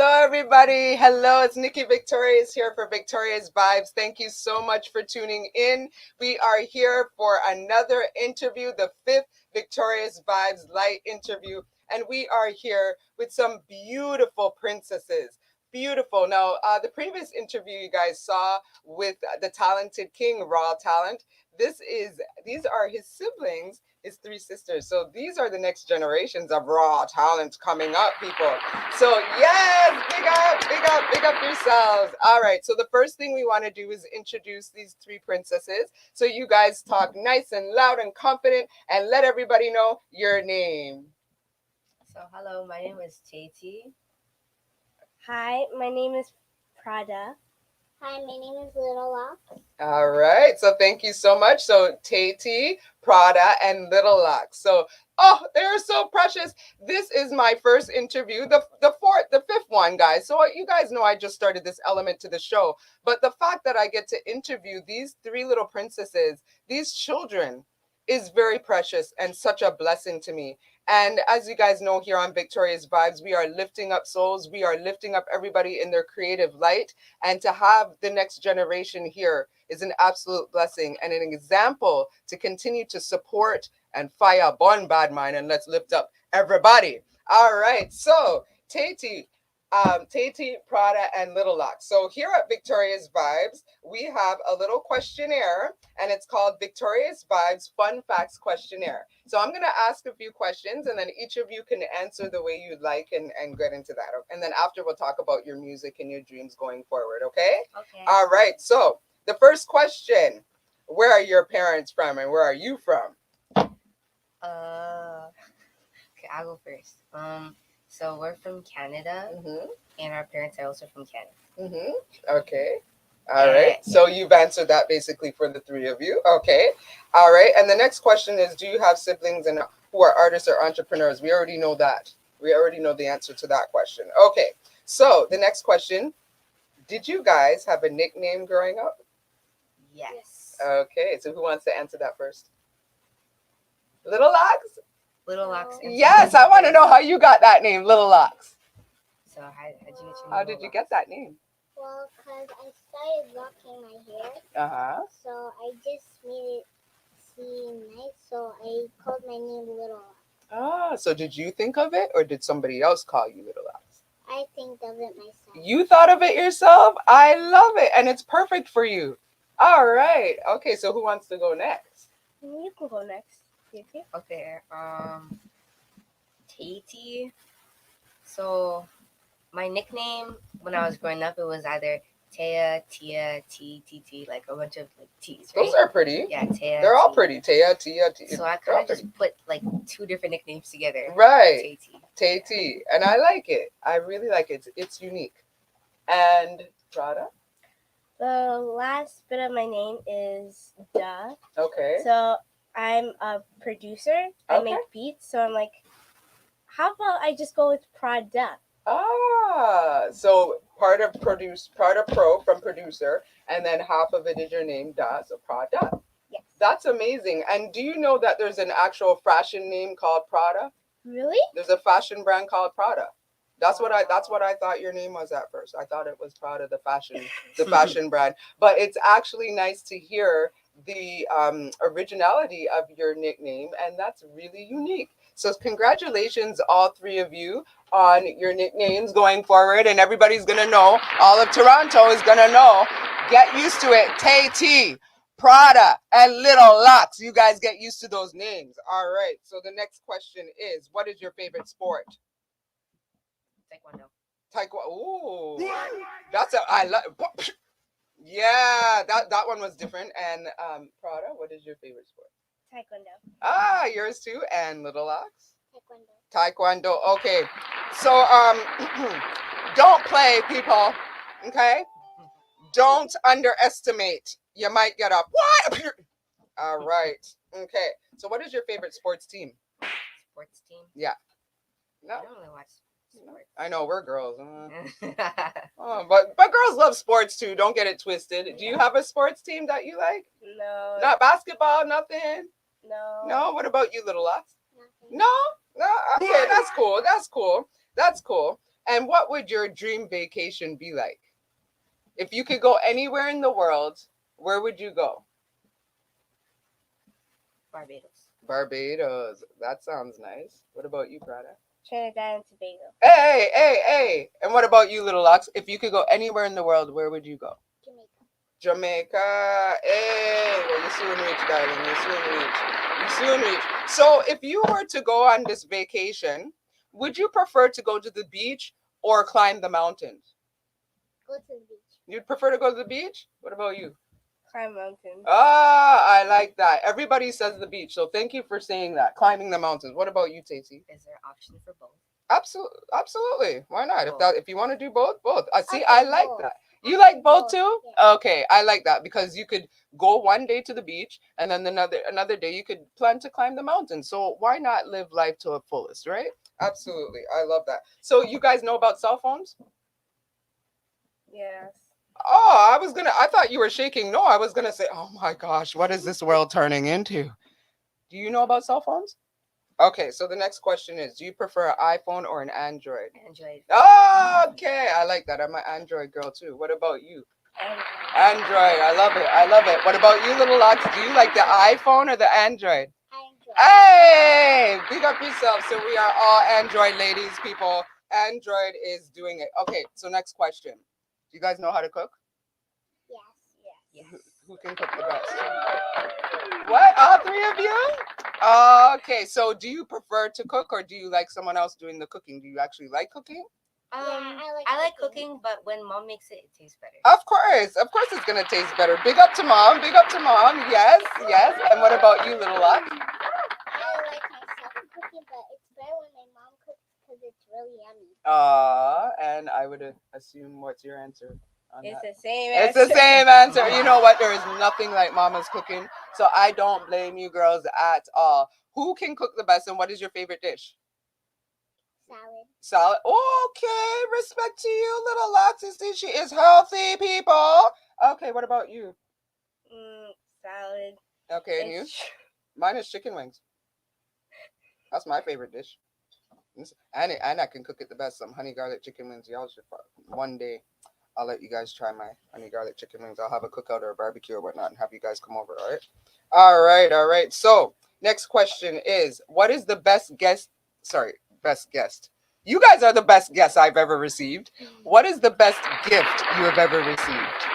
Hello, everybody. Hello, it's Nikki Victorious here for Victorious Vibes. Thank you so much for tuning in. We are here for another interview, the fifth Victorious Vibes Light interview, and we are here with some beautiful princesses. Beautiful. Now, the previous interview you guys saw with the talented king, Raw Talent. These are his siblings, his three sisters. So these are the next generations of Raw Talent coming up, people. So yes, big up, big up, big up yourselves. All right. So the first thing we want to do is introduce these three princesses. So you guys talk nice and loud and confident, and let everybody know your name. So hello, my name is Taye Te. Hi, my name is ProdDaah. Hi, my name is Lil Locs. All right. So thank you so much. So Taye Te, ProdDaah, and Lil Locs. So they're so precious. This is my first interview, the fifth one, guys. So you guys know I just started this element to the show, but the fact that I get to interview these three little princesses, these children, is very precious and such a blessing to me. And as you guys know, here on Victorious Vibes, we are lifting up souls. We are lifting up everybody in their creative light. And to have the next generation here is an absolute blessing and an example to continue to support and fire born bad mind. And let's lift up everybody. All right. So, Taye Te, ProdDaah, and Lil Locs. So here at Victorious Vibes, we have a little questionnaire, and it's called Victorious Vibes Fun Facts Questionnaire. So I'm going to ask a few questions, and then each of you can answer the way you'd like and get into that. And then after, we'll talk about your music and your dreams going forward, okay? Okay. All right. So the first question, where are your parents from, and where are you from? Okay, I'll go first. So we're from Canada, and our parents are also from Canada. Okay. All right. So you've answered that basically for the three of you. Okay. All right. And the next question is, do you have siblings and who are artists or entrepreneurs? We already know that. We already know the answer to that question. Okay. So the next question, did you guys have a nickname growing up? Yes. Okay. So who wants to answer that first? Lil Locs? Lil Locs. Yes. I want to know how you got that name, Lil Locs. So how did you get your name? How did you get that name? Well, because I started locking my hair, so I just made it seem nice, so I called my name Lil Locs. So did you think of it, or did somebody else call you Lil Locs? I think of it myself. You thought of it yourself? I love it, and it's perfect for you. All right. Okay, so who wants to go next? You can go next. Okay. Taye Te. So my nickname when I was growing up, it was either Taye, Tia, T, like a bunch of like T's, right? Those are pretty. Yeah, Taye. They're all pretty. Taye, Tia, T. So I kind of just put like two different nicknames together. Right. Taye Te. Taye Te. And I like it. I really like it. It's unique. And ProdDaah? The last bit of my name is Duh. Okay. So I'm a producer. I make beats. So I'm like, how about I just go with ProdDaah? So part of pro from producer, and then half of it is your name, Da, so ProdDaah. Yes. That's amazing. And do you know that there's an actual fashion name called ProdDaah? Really? There's a fashion brand called ProdDaah. That's what I thought your name was at first. I thought it was ProdDaah, the fashion brand. But it's actually nice to hear the originality of your nickname, and that's really unique. So congratulations, all three of you, on your nicknames going forward, and everybody's gonna know. All of Toronto is gonna know. Get used to it. Taye Te, ProdDaah, and Lil Locs. You guys get used to those names. All right. So the next question is, what is your favorite sport? Taekwondo. Taekwondo. Ooh, I love. Yeah, that one was different. And ProdDaah, what is your favorite sport? Taekwondo. Yours too. And Lil Locs? Taekwondo. Taekwondo. Okay. So don't play, people. Okay. Don't underestimate. You might get up. What? All right. Okay. So what is your favorite sports team? Sports team? Yeah. No. I don't really watch sports. I know we're girls. But girls love sports too. Don't get it twisted. Do you have a sports team that you like? No. Not basketball, nothing. No. No. What about you, Lil Locs? Nothing. No. Okay, that's cool. That's cool. And what would your dream vacation be like? If you could go anywhere in the world, where would you go? Barbados. Barbados. That sounds nice. What about you, ProdDaah? Trinidad and Tobago. Hey. And what about you, Little Locs? If you could go anywhere in the world, where would you go? Jamaica. Hey, well, you soon reach, darling. You soon reach. You soon reach. So, if you were to go on this vacation, would you prefer to go to the beach or climb the mountains? Go to the beach. You'd prefer to go to the beach? What about you? Climb mountains. Ah, I like that. Everybody says the beach, so thank you for saying that. Climbing the mountains. What about you, Taye Te? Is there an option for both? Absolutely. Why not? Both. If you want to do both. See, Okay, I like both. that. You like both too? Yeah. Okay, I like that because you could go one day to the beach and then another day you could plan to climb the mountain. So why not live life to the fullest, right? Absolutely. I love that. So you guys know about cell phones? Yes. Oh, I thought you were shaking. No, I was gonna say, oh my gosh, what is this world turning into? Do you know about cell phones? Okay, so the next question is, do you prefer an iPhone or an Android? Android. Oh, okay, I like that. I'm an Android girl too. What about you? Android, I love it. I love it. What about you, Little Locs? Do you like the iPhone or the Android? Android. Hey, big up yourself. So we are all Android ladies, people. Android is doing it. Okay, so next question. Do you guys know how to cook? Yes. Who can cook the best? What? All three of you? Okay, so do you prefer to cook or do you like someone else doing the cooking? Do you actually like cooking? I like cooking, but when mom makes it, it tastes better. Of course it's gonna taste better. Big up to mom, yes. And what about you, Little Locs? I like myself cooking, but it's better when my mom cooks because it's really yummy. And I would assume what's your answer on It's that? the same It's answer. the same answer. You know what? There is nothing like mama's cooking. So I don't blame you girls at all. Who can cook the best and what is your favorite dish? Salad. Okay, respect to you, Little Locs. See, she is healthy, people. Okay, what about you? Salad. Okay, and you? Mine is chicken wings. That's my favorite dish. And I can cook it the best. Some honey garlic chicken wings. Y'all should one day. I'll let you guys try my honey garlic chicken wings. I'll have a cookout or a barbecue or whatnot and have you guys come over. All right. So next question is, what is the best guest? You guys are the best guests I've ever received. What is the best gift you have ever received?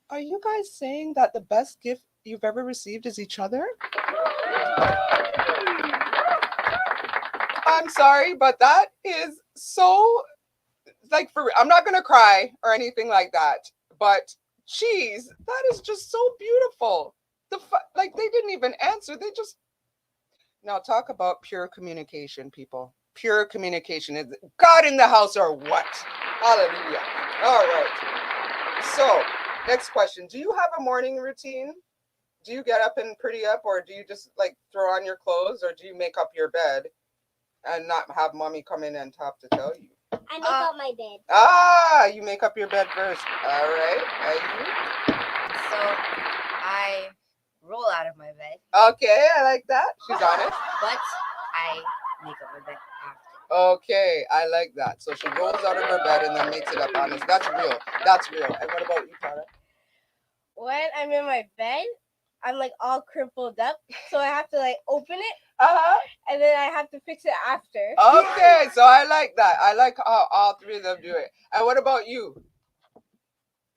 Are you guys saying that the best gift you've ever received is each other? I'm sorry, but that is so, like, I'm not gonna cry or anything like that, but geez, that is just so beautiful. Like, they didn't even answer. They just, now talk about pure communication, people. Pure communication. Is God in the house or what? Hallelujah. All right. So next question. Do you have a morning routine? Do you get up and pretty up, or do you just like throw on your clothes, or do you make up your bed and not have mommy come in and talk to tell you? I make up my bed. You make up your bed first. All right. So I roll out of my bed. Okay, I like that. She's honest. But I make up my bed after. Okay, I like that. So she rolls out of her bed and then makes it up honest. That's real. And what about you, Tara? When I'm in my bed, I'm like all crumpled up, so I have to like open it, and then I have to fix it after. Okay, so I like that. I like how all three of them do it. And what about you?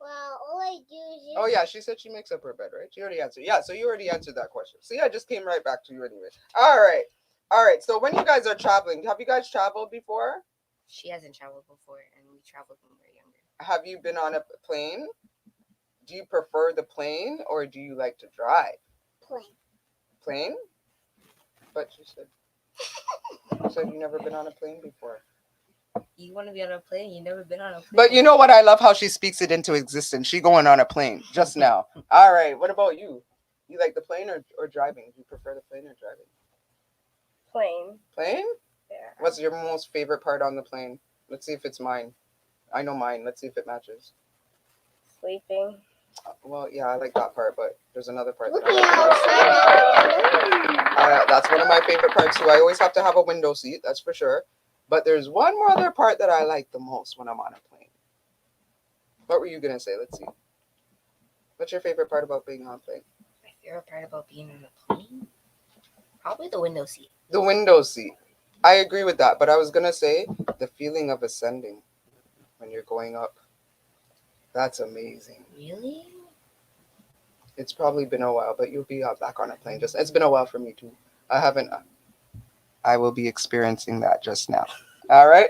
Well, all I do is just... Oh yeah, she said she makes up her bed, right? She already answered. Yeah, so you already answered that question. See, I just came right back to you anyway. All right. So when you guys are traveling, have you guys traveled before? She hasn't traveled before, and we traveled when we were younger. Have you been on a plane? Do you prefer the plane or do you like to drive? Plane? But you said you never been on a plane before. You want to be on a plane? You've never been on a plane. But you know what? I love how she speaks it into existence. She going on a plane just now. All right. What about you? You like the plane or driving? Do you prefer the plane or driving? Plane. Plane? Yeah. What's your most favorite part on the plane? Let's see if it's mine. I know mine. Let's see if it matches. Sleeping. Well, yeah, I like that part, but there's another part that Looking I outside like. That's one of my favorite parts too. I always have to have a window seat, that's for sure. But there's one more other part that I like the most when I'm on a plane. What were you gonna say? Let's see. What's your favorite part about being on a plane? My favorite part about being on a plane? Probably the window seat. The window seat. I agree with that, but I was gonna say the feeling of ascending when you're going up. That's amazing. Really? It's probably been a while, but you'll be back on a plane. Just it's been a while for me too. I haven't. I will be experiencing that just now. All right.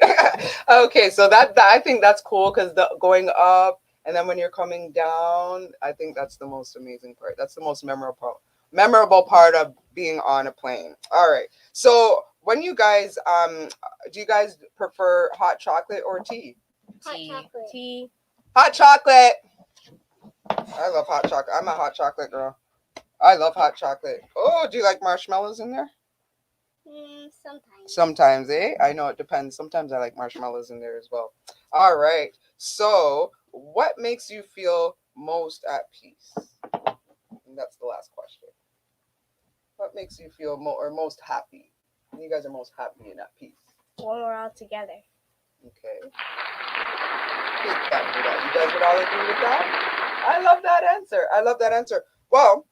Okay, so that I think that's cool because the going up and then when you're coming down, I think that's the most amazing part. That's the most memorable part of being on a plane. All right. So when you guys do you guys prefer hot chocolate or tea? hot Tea. chocolate. Tea. Hot chocolate. I love hot chocolate. I'm a hot chocolate girl. I love hot chocolate. Oh, do you like marshmallows in there? Sometimes. Sometimes, eh? I know it depends. Sometimes I like marshmallows in there as well. All right. So, what makes you feel most at peace? And that's the last question. What makes you feel most happy? You guys are most happy and at peace. When we're all together. Okay. Take that for that. You guys would all agree with that? I love that answer. I love that answer. Well,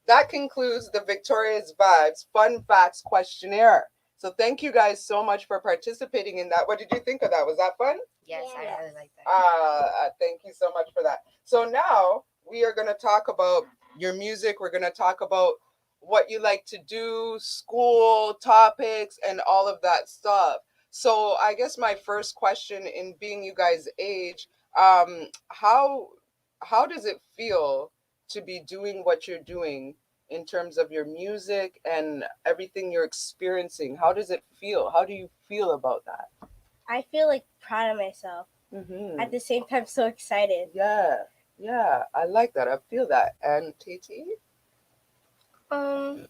that concludes the Victoria's Vibes Fun Facts Questionnaire. So thank you guys so much for participating in that. What did you think of that? Was that fun? Yes, Yes. I really like that. Thank you so much for that. So now we are going to talk about your music. We're going to talk about what you like to do, school topics, and all of that stuff. So I guess my first question, in being you guys' age, how does it feel to be doing what you're doing in terms of your music and everything you're experiencing? How does it feel? How do you feel about that? I feel like proud of myself. Mm-hmm. At the same time, so excited. Yeah, I like that. I feel that. And Titi? I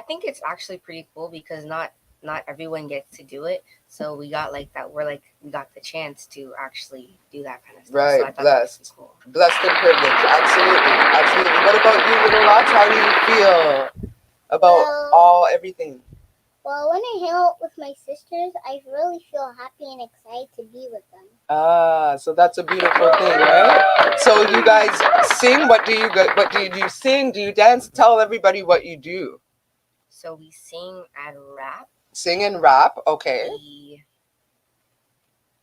think it's actually pretty cool because not everyone gets to do it. So we got like that. We got the chance to actually do that kind of stuff. Right, So I thought that was blessed. cool. Blessed and privileged. Absolutely. What about you, Little Lots? How do you feel about everything? Well, when I hang out with my sisters, I really feel happy and excited to be with them. So that's a beautiful thing, right? So you guys sing. What do you sing? Do you dance? Tell everybody what you do. So we sing and rap. Sing and rap, okay. We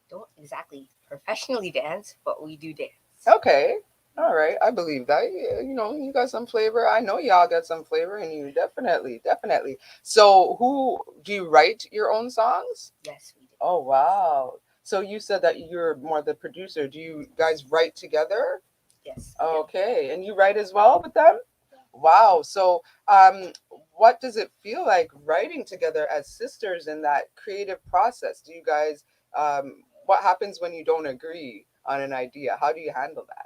don't exactly professionally dance, but we do dance. Okay. All right. I believe that. You got some flavor. I know y'all got some flavor in you. Definitely. So who do you write your own songs? Yes, we do. Oh, wow. So you said that you're more the producer. Do you guys write together? Yes. Okay. And you write as well with them? Wow. So what does it feel like writing together as sisters in that creative process? Do you guys what happens when you don't agree on an idea? How do you handle that?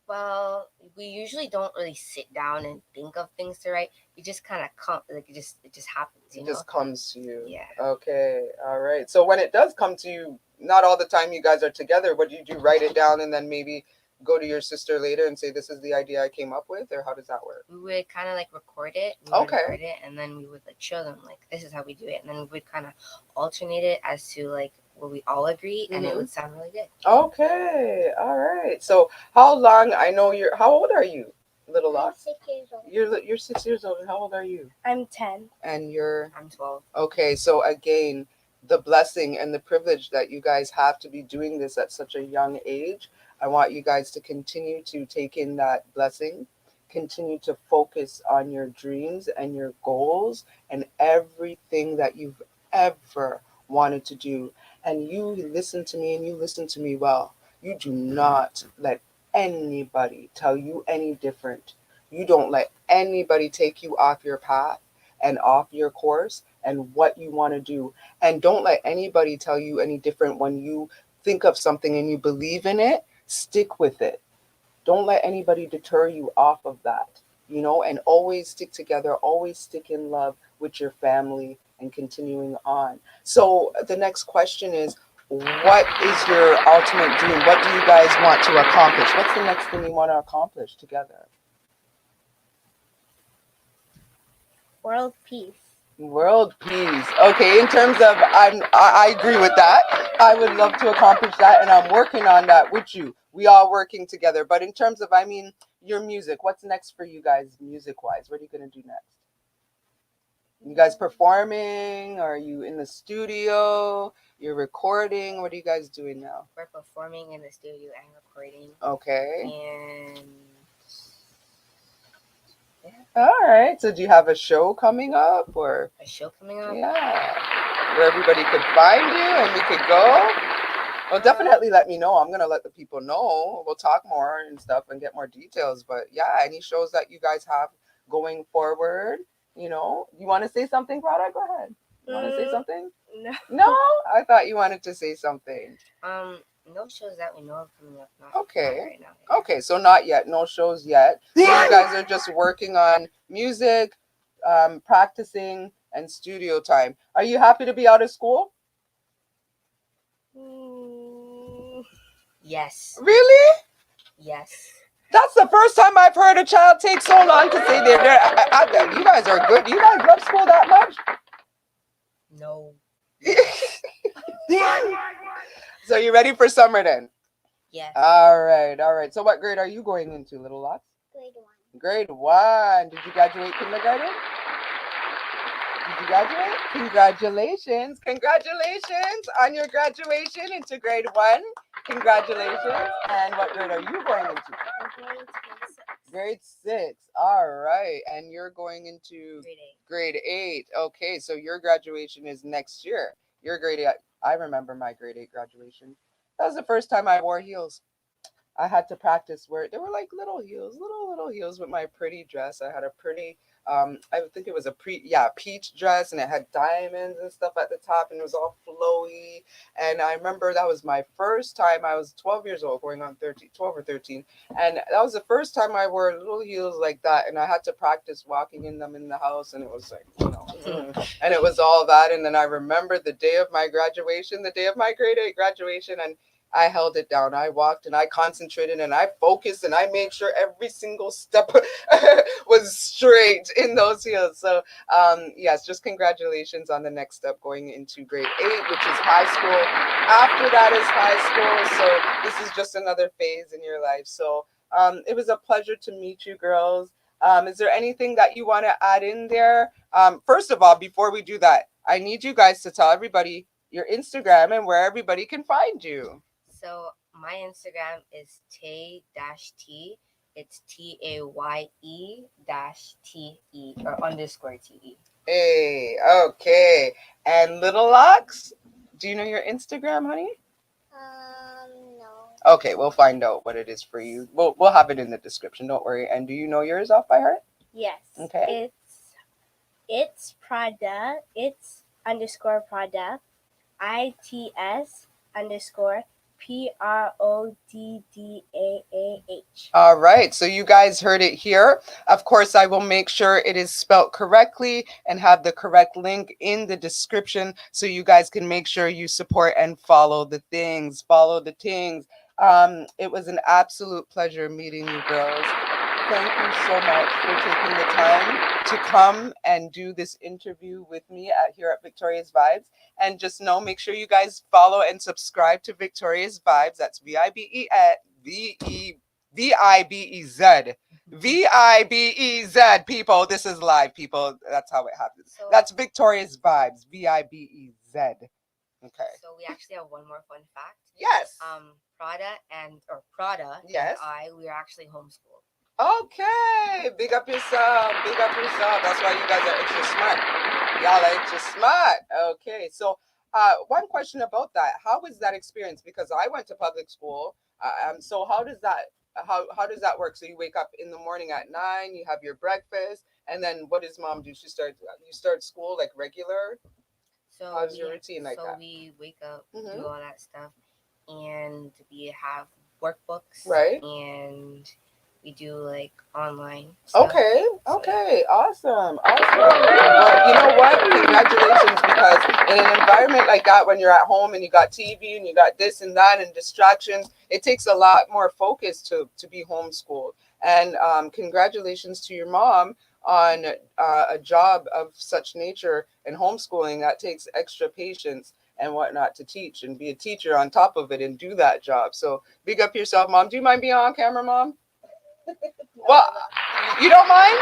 Well, we usually don't really sit down and think of things to write. We just kind of come, like it just happens. It just comes to you. Yeah. Okay. All right. So when it does come to you, not all the time you guys are together. What do you do? Write it down and then maybe go to your sister later and say, "This is the idea I came up with," or how does that work? We would kind of like record it. Record it, and then we would like show them like this is how we do it, and then we would kind of alternate it as to like where we all agree, and it would sound really good. Okay. All right. So how long? I know you're. How old are you, Little I'm Lots? 6 years old. You're 6 years old. How old are you? I'm 10. And you're. I'm 12. Okay. So again, the blessing and the privilege that you guys have to be doing this at such a young age. I want you guys to continue to take in that blessing, continue to focus on your dreams and your goals and everything that you've ever wanted to do. And you listen to me and you listen to me well. You do not let anybody tell you any different. You don't let anybody take you off your path and off your course and what you want to do. And don't let anybody tell you any different when you think of something and you believe in it. Stick with it. Don't let anybody deter you off of that, and always stick together, always stick in love with your family and continuing on. So the next question is, what is your ultimate dream? What do you guys want to accomplish? What's the next thing you want to accomplish together? World peace. World peace. Okay, in terms of, I agree with that. I would love to accomplish that, and I'm working on that with you. We are working together. But in terms of, your music, what's next for you guys, music-wise? What are you going to do next? You guys performing? Are you in the studio? You're recording? What are you guys doing now? We're performing in the studio and recording. Okay. And yeah. All right. So do you have a show coming up, or A show coming up? yeah, where everybody could find you and we could go? Well, definitely let me know. I'm going to let the people know. We'll talk more and stuff and get more details. But yeah, any shows that you guys have going forward, you want to say something, ProdDaah? Go ahead. You want to say something? No. No? I thought you wanted to say something. No shows that we know of coming up. Okay. Not right now. Okay, so not yet. No shows yet. So you guys are just working on music, practicing, and studio time. Are you happy to be out of school? Yes. Really? Yes. That's the first time I've heard a child take so long to say they're there. You guys are good. You guys love school that much? No. So you ready for summer then? Yes. All right. So what grade are you going into, Little Locs? Grade 1. Grade 1. Did you graduate kindergarten? Did you graduate? Congratulations. Congratulations on your graduation into grade 1. Congratulations. And what grade are you going into? Grade 6. All right. And you're going into grade 8. Okay. So your graduation is next year. Your grade 8. I remember my grade 8 graduation. That was the first time I wore heels. I had to practice they were like little heels, little heels with my pretty dress. I had a pretty, I think it was a peach dress, and it had diamonds and stuff at the top, and it was all flowy. And I remember that was my first time. I was 12 years old, going on 12 or 13. And that was the first time I wore little heels like that. And I had to practice walking in them in the house. And it was like, and it was all that. And then I remember the day of my graduation, the day of my grade 8 graduation, and I held it down. I walked and I concentrated and I focused and I made sure every single step was straight in those heels. So, yes, just congratulations on the next step going into grade 8, which is high school. After that is high school. So this is just another phase in your life. So it was a pleasure to meet you, girls. Is there anything that you want to add in there? First of all, before we do that, I need you guys to tell everybody your Instagram and where everybody can find you. So my Instagram is Taye Te. It's TAYE-TE or _TE. Hey, okay. And Little Locs, do you know your Instagram, honey? No. Okay, we'll find out what it is for you. We'll have it in the description. Don't worry. And do you know yours off by heart? Yes. Okay. It's ProdDaah. It's _ProdDaah. ITS _ProdDaah. All right. So you guys heard it here. Of course, I will make sure it is spelled correctly and have the correct link in the description so you guys can make sure you support and follow the things. It was an absolute pleasure meeting you girls. Thank you so much for taking the time to come and do this interview with me here at Victorious Vibes. And just make sure you guys follow and subscribe to Victorious Vibes. That's VIBEZ. VIBEZ, people. This is live, people. That's how it happens. So, that's Victorious Vibes. VIBEZ. Okay. So we actually have one more fun fact. Yes. ProdDaah and we are actually homeschooled. Okay, big up yourself. That's why you guys are extra smart. Y'all are extra smart. Okay, so one question about that: how was that experience? Because I went to public school. So how does that work? So you wake up in the morning at 9, you have your breakfast, and then what does mom do? You start school like regular. So how's your routine like that? So we wake up, do all that stuff, and we have workbooks, right? And we do like online stuff. Okay, okay, awesome, awesome. Well, you know what? Congratulations, because in an environment like that, when you're at home and you got TV and you got this and that and distractions, it takes a lot more focus to be homeschooled. And congratulations to your mom on a job of such nature and homeschooling that takes extra patience and whatnot to teach and be a teacher on top of it and do that job. So big up yourself, mom. Do you mind being on camera, mom? Well, you don't mind?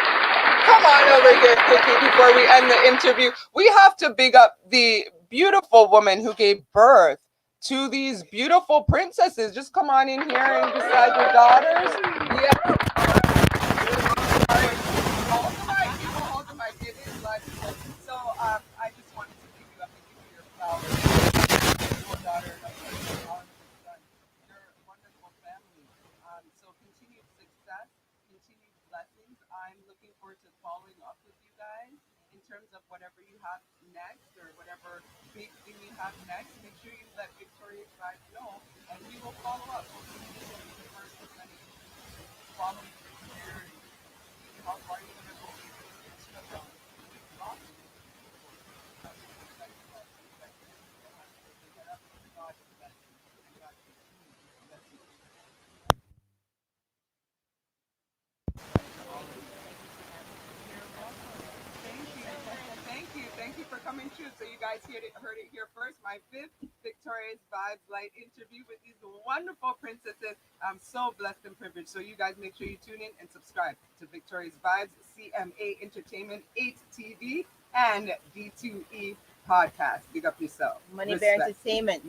Come on over here quickly before we end the interview. We have to big up the beautiful woman who gave birth to these beautiful princesses. Just come on in here and beside your daughters. Yeah. Hold the mic. It is live. So I just wanted to give you up and give you your flowers. Beautiful daughter. You're a wonderful family. So continued success, continued blessings. I'm looking forward to following up with you guys in terms of whatever you have next or whatever big thing you have next. Make sure you let Victoria's Vibez know, and we will follow up. We'll continue to be the first of many. Follow you here and see how far you're going to go. Thank you for coming through. So you guys heard it here first. My fifth Victoria's Vibez Light interview with these wonderful princesses. I'm so blessed and privileged. So you guys make sure you tune in and subscribe to Victoria's Vibez, CMA Entertainment, 8 TV, and D2E Podcast. Big up yourself. Money Bear Entertainment.